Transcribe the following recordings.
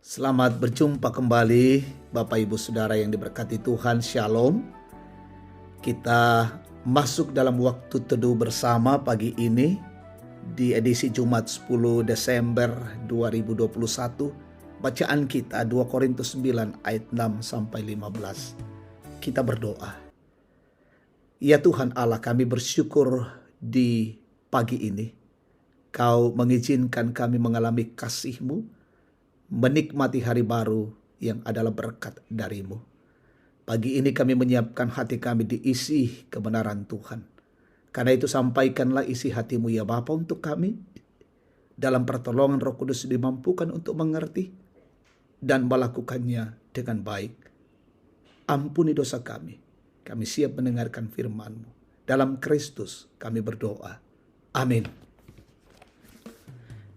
Selamat berjumpa kembali Bapak Ibu Saudara yang diberkati Tuhan. Shalom. Kita masuk dalam waktu teduh bersama pagi ini di edisi Jumat 10 Desember 2021. Bacaan kita 2 Korintus 9 ayat 6 sampai 15. Kita berdoa. Ya Tuhan Allah, kami bersyukur di pagi ini Kau mengizinkan kami mengalami kasih-Mu, menikmati hari baru yang adalah berkat dari-Mu. Pagi ini kami menyiapkan hati kami diisi kebenaran Tuhan. Karena itu sampaikanlah isi hati-Mu ya Bapa untuk kami. Dalam pertolongan Roh Kudus dimampukan untuk mengerti dan melakukannya dengan baik. Ampuni dosa kami. Kami siap mendengarkan firman-Mu. Dalam Kristus kami berdoa. Amin.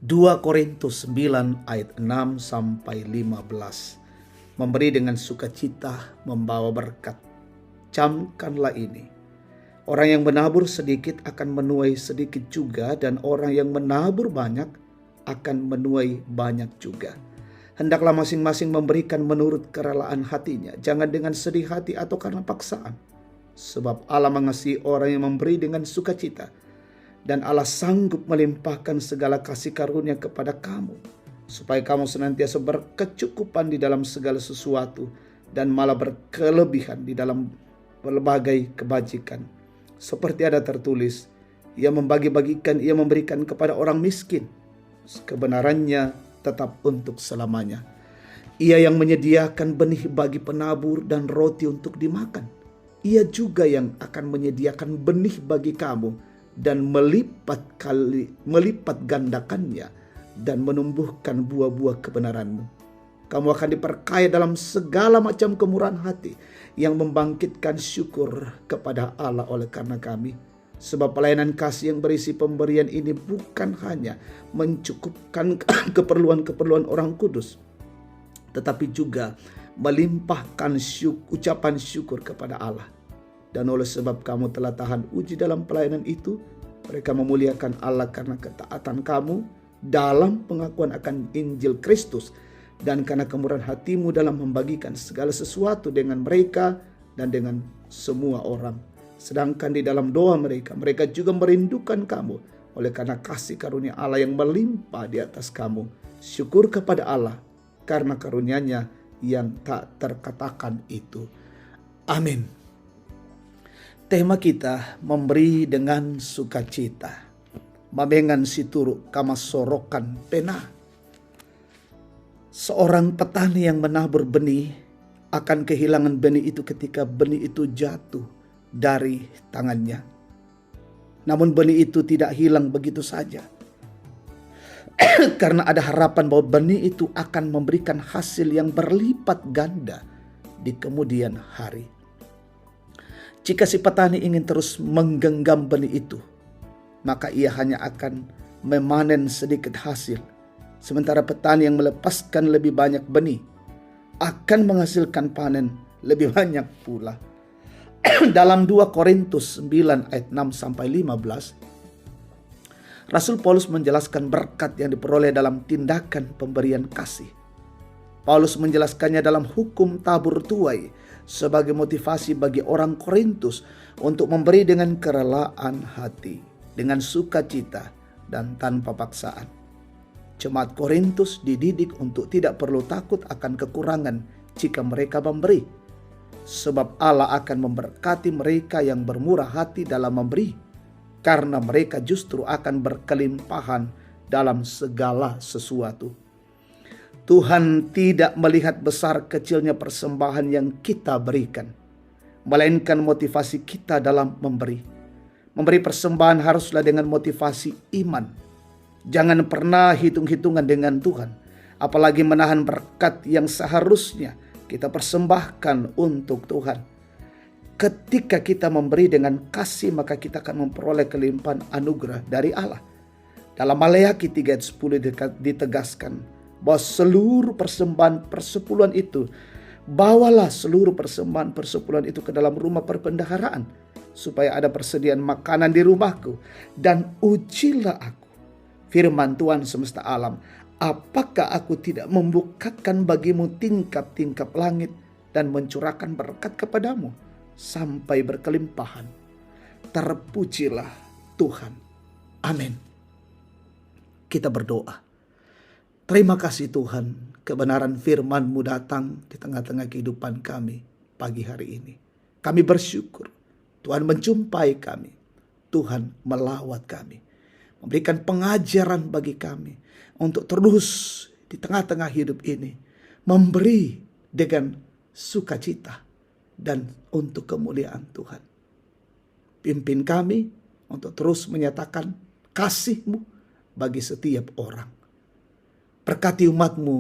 2 Korintus 9 ayat 6 sampai 15. Memberi dengan sukacita membawa berkat. Camkanlah ini. Orang yang menabur sedikit akan menuai sedikit juga, dan orang yang menabur banyak akan menuai banyak juga. Hendaklah masing-masing memberikan menurut kerelaan hatinya, jangan dengan sedih hati atau karena paksaan. Sebab Allah mengasihi orang yang memberi dengan sukacita. Dan Allah sanggup melimpahkan segala kasih karunia kepada kamu, supaya kamu senantiasa berkecukupan di dalam segala sesuatu, dan malah berkelebihan di dalam berbagai kebajikan. Seperti ada tertulis, Ia membagi-bagikan, Ia memberikan kepada orang miskin. Kebenarannya tetap untuk selamanya. Ia yang menyediakan benih bagi penabur dan roti untuk dimakan. Ia juga yang akan menyediakan benih bagi kamu, dan melipat gandakannya dan menumbuhkan buah-buah kebenaranmu. Kamu akan diperkaya dalam segala macam kemurahan hati yang membangkitkan syukur kepada Allah oleh karena kami. Sebab pelayanan kasih yang berisi pemberian ini bukan hanya mencukupkan keperluan-keperluan orang kudus, tetapi juga melimpahkan ucapan syukur kepada Allah. Dan oleh sebab kamu telah tahan uji dalam pelayanan itu, mereka memuliakan Allah karena ketaatan kamu dalam pengakuan akan Injil Kristus, dan karena kemurahan hatimu dalam membagikan segala sesuatu dengan mereka dan dengan semua orang. Sedangkan di dalam doa mereka juga merindukan kamu oleh karena kasih karunia Allah yang melimpah di atas kamu. Syukur kepada Allah karena karunia-Nya yang tak terkatakan itu. Amin. Tema kita memberi dengan sukacita. Mabengan situru kama sorokan pena. Seorang petani yang menabur benih akan kehilangan benih itu ketika benih itu jatuh dari tangannya. Namun benih itu tidak hilang begitu saja. Karena ada harapan bahwa benih itu akan memberikan hasil yang berlipat ganda di kemudian hari. Jika si petani ingin terus menggenggam benih itu, maka ia hanya akan memanen sedikit hasil. Sementara petani yang melepaskan lebih banyak benih akan menghasilkan panen lebih banyak pula. Dalam 2 Korintus 9 ayat 6 sampai 15, Rasul Paulus menjelaskan berkat yang diperoleh dalam tindakan pemberian kasih. Paulus menjelaskannya dalam hukum tabur tuai sebagai motivasi bagi orang Korintus untuk memberi dengan kerelaan hati, dengan sukacita dan tanpa paksaan. Jemaat Korintus dididik untuk tidak perlu takut akan kekurangan jika mereka memberi, sebab Allah akan memberkati mereka yang bermurah hati dalam memberi, karena mereka justru akan berkelimpahan dalam segala sesuatu. Tuhan tidak melihat besar kecilnya persembahan yang kita berikan, melainkan motivasi kita dalam memberi. Memberi persembahan haruslah dengan motivasi iman. Jangan pernah hitung-hitungan dengan Tuhan, apalagi menahan berkat yang seharusnya kita persembahkan untuk Tuhan. Ketika kita memberi dengan kasih, maka kita akan memperoleh kelimpahan anugerah dari Allah. Dalam Maleakhi 3 ayat 10 ditegaskan bahwa seluruh persembahan persepuluhan itu, bawalah seluruh persembahan persepuluhan itu ke dalam rumah perbendaharaan, supaya ada persediaan makanan di rumahku, dan ujilah aku. Firman Tuhan semesta alam, apakah aku tidak membukakan bagimu tingkap-tingkap langit dan mencurahkan berkat kepadamu sampai berkelimpahan? Terpujilah Tuhan. Amin. Kita berdoa. Terima kasih Tuhan, kebenaran firman-Mu datang di tengah-tengah kehidupan kami pagi hari ini. Kami bersyukur Tuhan menjumpai kami, Tuhan melawat kami, memberikan pengajaran bagi kami untuk terus di tengah-tengah hidup ini memberi dengan sukacita dan untuk kemuliaan Tuhan. Pimpin kami untuk terus menyatakan kasih-Mu bagi setiap orang. Berkati umat-Mu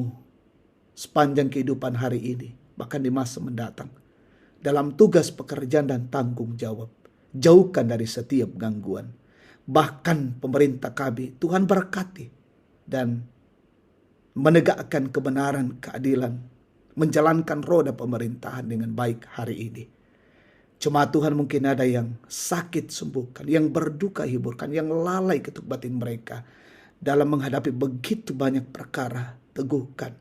sepanjang kehidupan hari ini, bahkan di masa mendatang. Dalam tugas pekerjaan dan tanggung jawab. Jauhkan dari setiap gangguan. Bahkan pemerintah kami, Tuhan berkati. Dan menegakkan kebenaran, keadilan. Menjalankan roda pemerintahan dengan baik hari ini. Cuma Tuhan mungkin ada yang sakit sembuhkan. Yang berduka hiburkan. Yang lalai ketuk batin mereka. Dalam menghadapi begitu banyak perkara, teguhkan.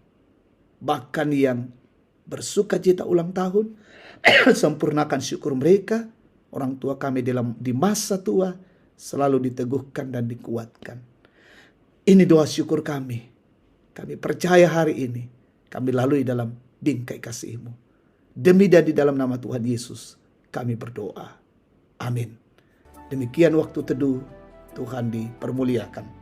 Bahkan yang bersukacita ulang tahun, sempurnakan syukur mereka. Orang tua kami di masa tua selalu diteguhkan dan dikuatkan. Ini doa syukur kami. Kami percaya hari ini kami lalui dalam bingkai kasih-Mu. Demi dan di dalam nama Tuhan Yesus kami berdoa. Amin. Demikian waktu teduh, Tuhan dipermuliakan.